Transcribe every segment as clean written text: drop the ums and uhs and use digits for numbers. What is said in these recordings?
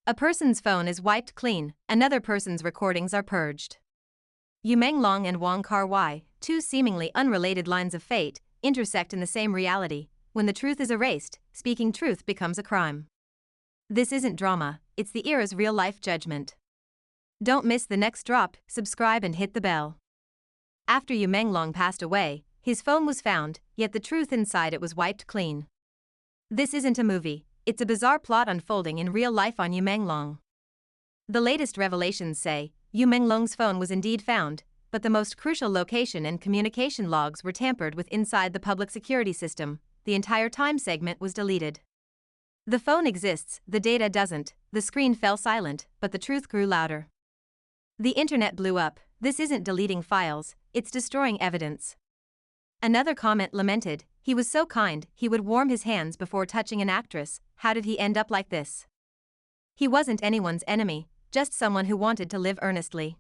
A person's phone is wiped clean, another person's recordings are purged. Yumang Long and Wong Carwai, two seemingly unrelated lines of fate, intersect in the same reality. When the truth is erased, speaking truth becomes a crime. This isn't drama, it's the era's real-life judgment. Don't miss the next drop, subscribe and hit the bell. After Yumang Long passed away, his phone was found, yet the truth inside it was wiped clean. This isn't a movie, it's a bizarre plot unfolding in real life on Yumang Long. The latest revelations say, Yumang Long's phone was indeed found, but the most crucial location and communication logs were tampered with inside the public security system. The entire time segment was deleted. The phone exists, the data doesn't, the screen fell silent, but the truth grew louder. The internet blew up. This isn't deleting files, it's destroying evidence. Another comment lamented, he was so kind, he would warm his hands before touching an actress. How did he end up like this? He wasn't anyone's enemy, just someone who wanted to live earnestly.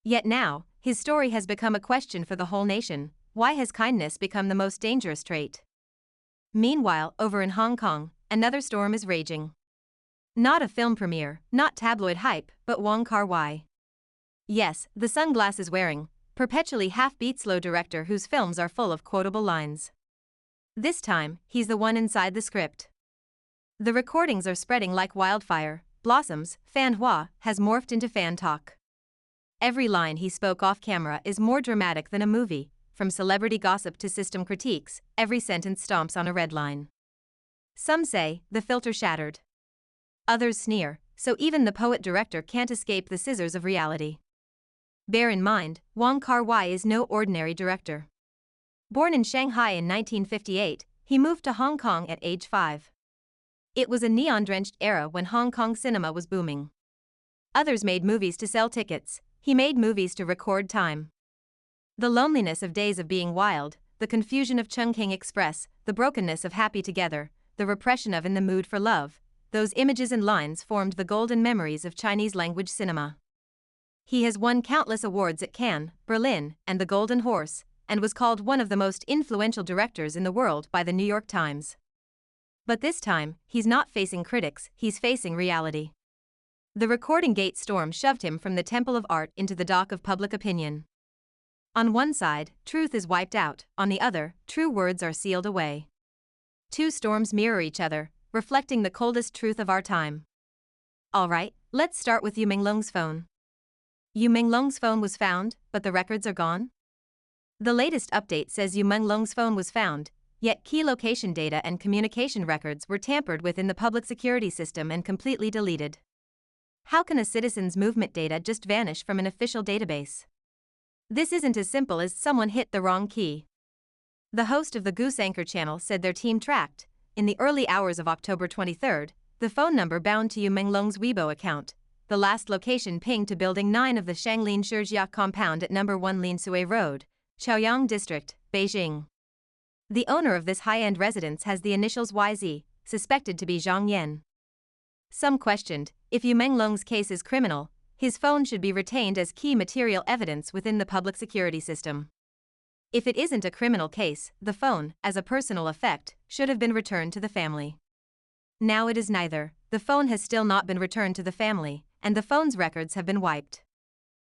Yet now, his story has become a question for the whole nation. Why has kindness become the most dangerous trait? Meanwhile, over in Hong Kong, another storm is raging. Not a film premiere, not tabloid hype, but Wong Carwai. Yes, the sunglasses-wearing, perpetually half-beat slow director whose films are full of quotable lines. This time, he's the one inside the script. The recordings are spreading like wildfire. Blossoms, fan hua, has morphed into fan talk. Every line he spoke off camera is more dramatic than a movie. From celebrity gossip to system critiques, every sentence stomps on a red line. Some say, the filter shattered. Others sneer, so even the poet-director can't escape the scissors of reality. Bear in mind, Wong Carwai is no ordinary director. Born in Shanghai in 1958, he moved to Hong Kong at age 5. It was a neon-drenched era when Hong Kong cinema was booming. Others made movies to sell tickets, he made movies to record time. The loneliness of Days of Being Wild, the confusion of Chungking Express, the brokenness of Happy Together, the repression of In the Mood for Love, those images and lines formed the golden memories of Chinese-language cinema. He has won countless awards at Cannes, Berlin, and the Golden Horse, and was called one of the most influential directors in the world by the New York Times. But this time, he's not facing critics, he's facing reality. The Recording Gate storm shoved him from the temple of art into the dock of public opinion. On one side, truth is wiped out, on the other, true words are sealed away. Two storms mirror each other, reflecting the coldest truth of our time. Alright, let's start with Yumang Long's phone. Yumang Long's phone was found, but the records are gone? The latest update says Yumang Long's phone was found, yet key location data and communication records were tampered with in the public security system and completely deleted. How can a citizen's movement data just vanish from an official database? This isn't as simple as someone hit the wrong key. The host of the Goose Anchor channel said their team tracked, in the early hours of October 23, the phone number bound to Yumang Long's Weibo account, the last location pinged to Building 9 of the Shanglin Shijia compound at No. 1 Lin Sui Road, Chaoyang District, Beijing. The owner of this high-end residence has the initials YZ, suspected to be Zhang Yan. Some questioned, if Yumang Long's case is criminal, his phone should be retained as key material evidence within the public security system. If it isn't a criminal case, the phone, as a personal effect, should have been returned to the family. Now it is neither. The phone has still not been returned to the family, and the phone's records have been wiped.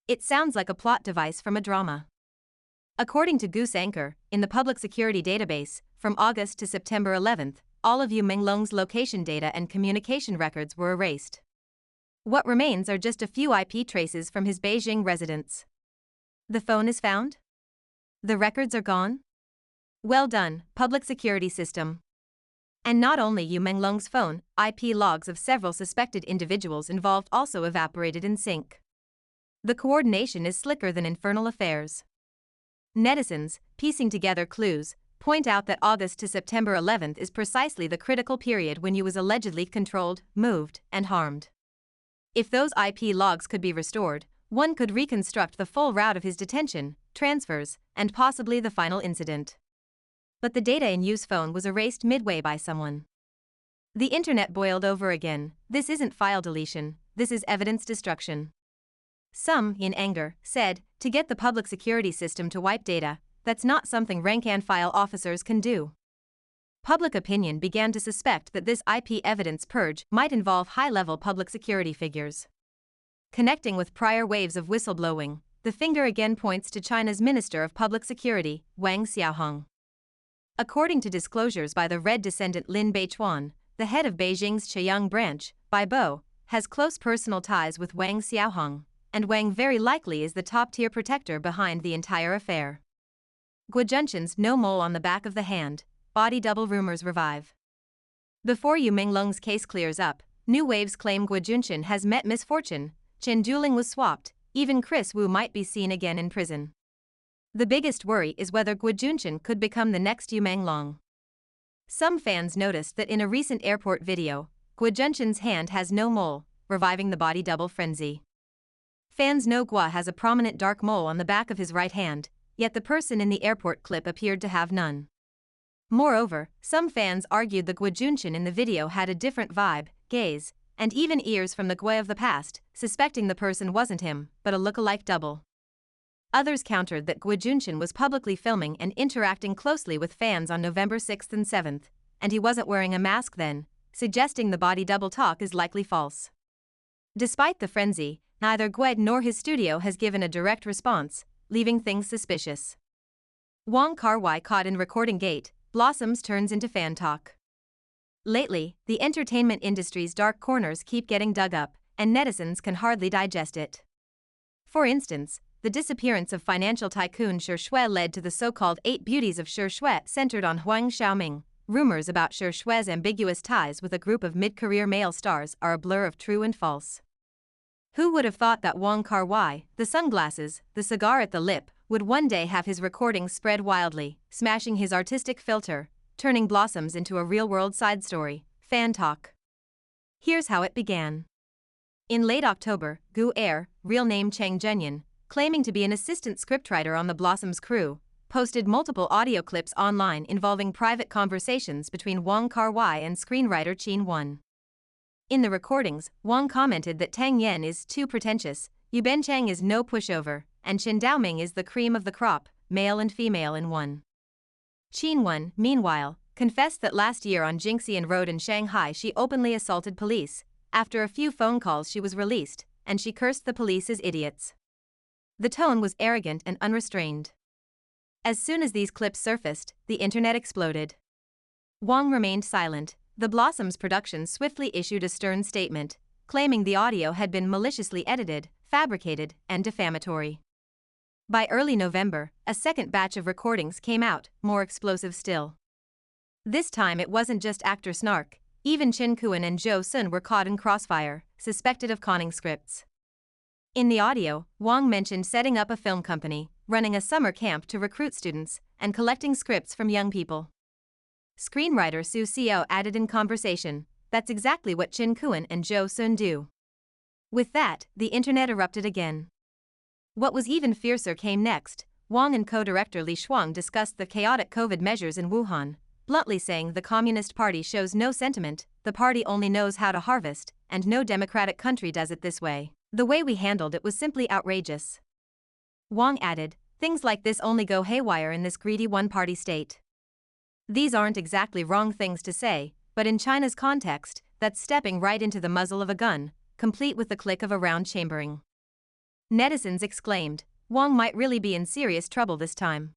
It sounds like a plot device from a drama. According to Goose Anchor, in the public security database, from August to September 11, all of Yumang Long's location data and communication records were erased. What remains are just a few IP traces from his Beijing residence. The phone is found? The records are gone? Well done, public security system. And not only Yumang Long's phone, IP logs of several suspected individuals involved also evaporated in sync. The coordination is slicker than infernal affairs. Netizens, piecing together clues, point out that August to September 11 is precisely the critical period when you was allegedly controlled, moved, and harmed. If those IP logs could be restored, one could reconstruct the full route of his detention, transfers, and possibly the final incident. But the data in Yu's phone was erased midway by someone. The internet boiled over again. This isn't file deletion, this is evidence destruction. Some, in anger, said, to get the public security system to wipe data, that's not something rank-and-file officers can do. Public opinion began to suspect that this IP evidence purge might involve high-level public security figures. Connecting with prior waves of whistleblowing, the finger again points to China's Minister of Public Security, Wang Xiaohong. According to disclosures by the Red descendant Lin Beichuan, the head of Beijing's Zhejiang branch, Baibo, has close personal ties with Wang Xiaohong, and Wang very likely is the top-tier protector behind the entire affair. Guojunshen's no mole on the back of the hand, body double rumors revive. Before Yumang Long's case clears up, new waves claim Guojunshen has met misfortune, Chen Duling was swapped, even Chris Wu might be seen again in prison. The biggest worry is whether Guojunshen could become the next Yumang Long. Some fans noticed that in a recent airport video, Guojunshen's hand has no mole, reviving the body double frenzy. Fans know Gua has a prominent dark mole on the back of his right hand, yet the person in the airport clip appeared to have none. Moreover, some fans argued the Guojunshen in the video had a different vibe, gaze, and even ears from the Gui of the past, suspecting the person wasn't him, but a look-alike double. Others countered that Guojunshen was publicly filming and interacting closely with fans on November 6th and 7th, and he wasn't wearing a mask then, suggesting the body double talk is likely false. Despite the frenzy, neither Gui nor his studio has given a direct response, leaving things suspicious. Wong Carwai caught in recording gate, Blossoms turns into fan talk. Lately, the entertainment industry's dark corners keep getting dug up, and netizens can hardly digest it. For instance, the disappearance of financial tycoon Shi Shui led to the so-called 8 Beauties of Shi Shui centered on Huang Xiaoming. Rumors about Shi Shui's ambiguous ties with a group of mid-career male stars are a blur of true and false. Who would have thought that Wong Carwai, the sunglasses, the cigar at the lip, would one day have his recordings spread wildly, smashing his artistic filter, turning Blossoms into a real-world side story, fan talk. Here's how it began. In late October, Gu Er, real name Cheng Zhenyan, claiming to be an assistant scriptwriter on the Blossoms crew, posted multiple audio clips online involving private conversations between Wong Carwai and screenwriter Qin Wen. In the recordings, Wong commented that Tang Yen is too pretentious, Yu Benchang is no pushover, and Chen Daoming is the cream of the crop, male and female in one. Qin Wen, meanwhile, confessed that last year on Jingxian Road in Shanghai she openly assaulted police. After a few phone calls she was released, and she cursed the police as idiots. The tone was arrogant and unrestrained. As soon as these clips surfaced, the internet exploded. Wong remained silent. The Blossoms production swiftly issued a stern statement, claiming the audio had been maliciously edited, fabricated, and defamatory. By early November, a second batch of recordings came out, more explosive still. This time it wasn't just actor snark, even Chen Kuan and Zhou Sun were caught in crossfire, suspected of conning scripts. In the audio, Wong mentioned setting up a film company, running a summer camp to recruit students, and collecting scripts from young people. Screenwriter Su Xiao added in conversation, "That's exactly what Chen Kuan and Zhou Sun do." With that, the internet erupted again. What was even fiercer came next. Wong and co-director Li Shuang discussed the chaotic COVID measures in Wuhan, bluntly saying the Communist Party shows no sentiment, the party only knows how to harvest, and no democratic country does it this way. The way we handled it was simply outrageous. Wong added, "Things like this only go haywire in this greedy one-party state." These aren't exactly wrong things to say, but in China's context, that's stepping right into the muzzle of a gun, complete with the click of a round chambering. Netizens exclaimed, Wong might really be in serious trouble this time.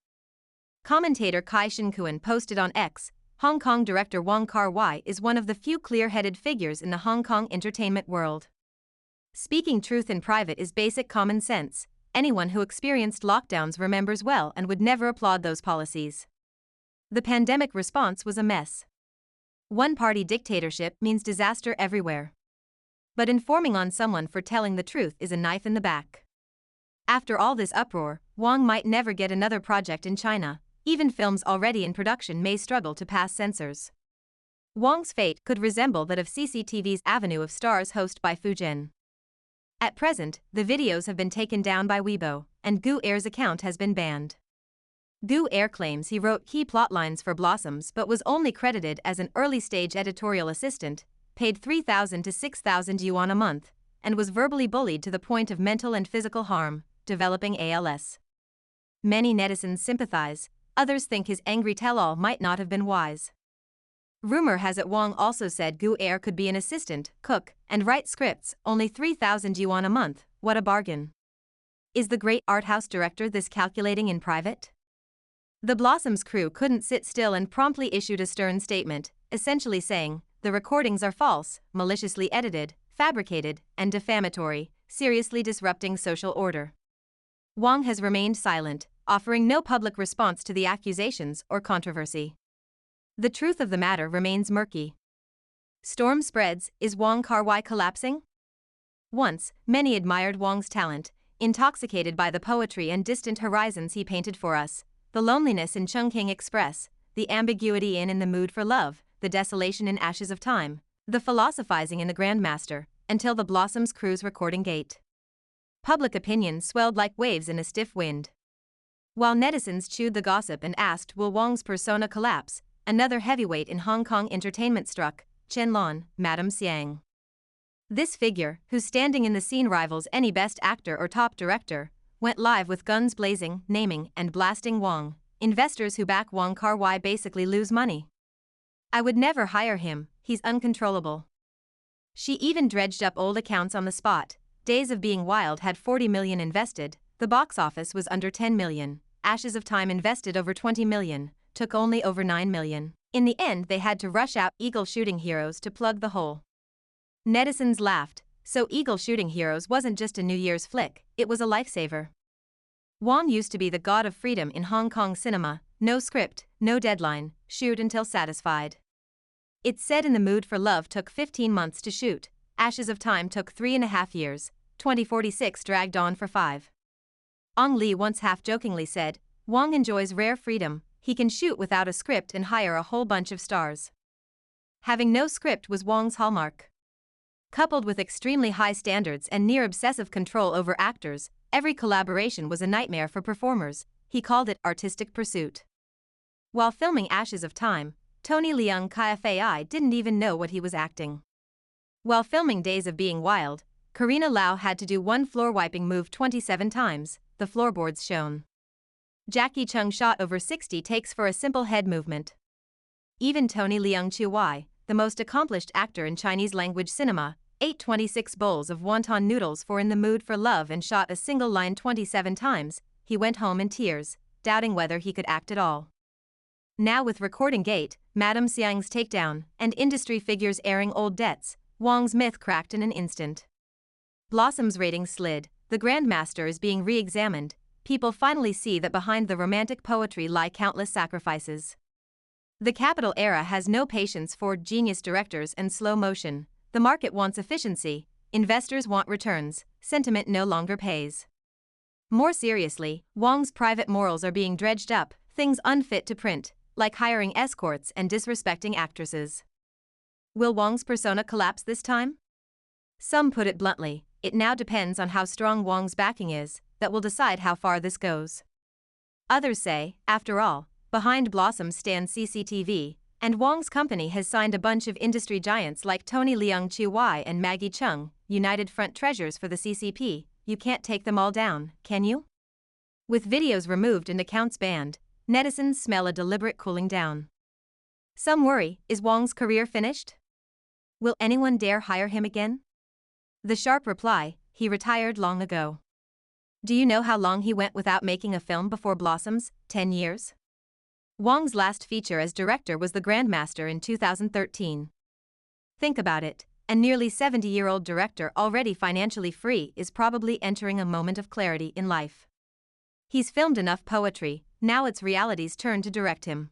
Commentator Kai Shinkuan posted on X, Hong Kong director Wong Carwai is one of the few clear-headed figures in the Hong Kong entertainment world. Speaking truth in private is basic common sense. Anyone who experienced lockdowns remembers well and would never applaud those policies. The pandemic response was a mess. One-party dictatorship means disaster everywhere. But informing on someone for telling the truth is a knife in the back. After all this uproar, Wong might never get another project in China. Even films already in production may struggle to pass censors. Wong's fate could resemble that of CCTV's Avenue of Stars host by Fu Zhen. At present, the videos have been taken down by Weibo, and Gu Er's account has been banned. Gu Er claims he wrote key plotlines for Blossoms but was only credited as an early-stage editorial assistant, paid 3,000 to 6,000 yuan a month, and was verbally bullied to the point of mental and physical harm, developing ALS. Many netizens sympathize, others think his angry tell-all might not have been wise. Rumor has it Wong also said Gu Air could be an assistant, cook, and write scripts, only 3,000 yuan a month, what a bargain. Is the great art house director this calculating in private? The Blossoms crew couldn't sit still and promptly issued a stern statement, essentially saying, the recordings are false, maliciously edited, fabricated, and defamatory, seriously disrupting social order. Wong has remained silent, offering no public response to the accusations or controversy. The truth of the matter remains murky. Storm spreads, is Wong Carwai collapsing? Once, many admired Wong's talent, intoxicated by the poetry and distant horizons he painted for us, the loneliness in Chungking Express, the ambiguity in the mood for love, the desolation in Ashes of Time, the philosophizing in the Grandmaster, until the Blossoms crew's recording gate. Public opinion swelled like waves in a stiff wind. While netizens chewed the gossip and asked will Wong's persona collapse, another heavyweight in Hong Kong entertainment struck, Chen Lon, Madam Xiang. This figure, whose standing in the scene rivals any best actor or top director, went live with guns blazing, naming and blasting Wong. Investors who back Wong Carwai basically lose money. I would never hire him, he's uncontrollable. She even dredged up old accounts on the spot. Days of Being Wild had 40 million invested, the box office was under 10 million, Ashes of Time invested over 20 million, took only over 9 million. In the end they had to rush out Eagle Shooting Heroes to plug the hole. Netizens laughed, so Eagle Shooting Heroes wasn't just a New Year's flick, it was a lifesaver. Wong used to be the god of freedom in Hong Kong cinema, no script, no deadline, shoot until satisfied. It's said In the Mood for Love took 15 months to shoot, Ashes of Time took 3.5 years, 2046 dragged on for 5. Ong Lee once half-jokingly said, Wong enjoys rare freedom, he can shoot without a script and hire a whole bunch of stars. Having no script was Wong's hallmark. Coupled with extremely high standards and near-obsessive control over actors, every collaboration was a nightmare for performers. He called it artistic pursuit. While filming Ashes of Time, Tony Leung Kai-Fai didn't even know what he was acting. While filming Days of Being Wild, Karina Lau had to do one floor-wiping move 27 times, the floorboards shone. Jackie Chung shot over 60 takes for a simple head movement. Even Tony Leung Chiu-wai, the most accomplished actor in Chinese-language cinema, ate 26 bowls of wonton noodles for In the Mood for Love and shot a single line 27 times. He went home in tears, doubting whether he could act at all. Now with Recording Gate, Madam Xiang's takedown, and industry figures airing old debts, Wong's myth cracked in an instant. Blossom's ratings slid, the Grandmaster is being re-examined, people finally see that behind the romantic poetry lie countless sacrifices. The Capital era has no patience for genius directors and slow motion. The market wants efficiency, investors want returns, sentiment no longer pays. More seriously, Wong's private morals are being dredged up, things unfit to print, like hiring escorts and disrespecting actresses. Will Wong's persona collapse this time? Some put it bluntly, it now depends on how strong Wong's backing is, that will decide how far this goes. Others say, after all, behind Blossom stands CCTV, and Wong's company has signed a bunch of industry giants like Tony Leung Chiu-wai and Maggie Chung, United Front treasures for the CCP. You can't take them all down, can you? With videos removed and accounts banned, netizens smell a deliberate cooling down. Some worry, is Wong's career finished? Will anyone dare hire him again? The sharp reply, he retired long ago. Do you know how long he went without making a film before Blossoms? 10 years? Wong's last feature as director was The Grandmaster in 2013. Think about it, a nearly 70-year-old director already financially free is probably entering a moment of clarity in life. He's filmed enough poetry, now it's reality's turn to direct him.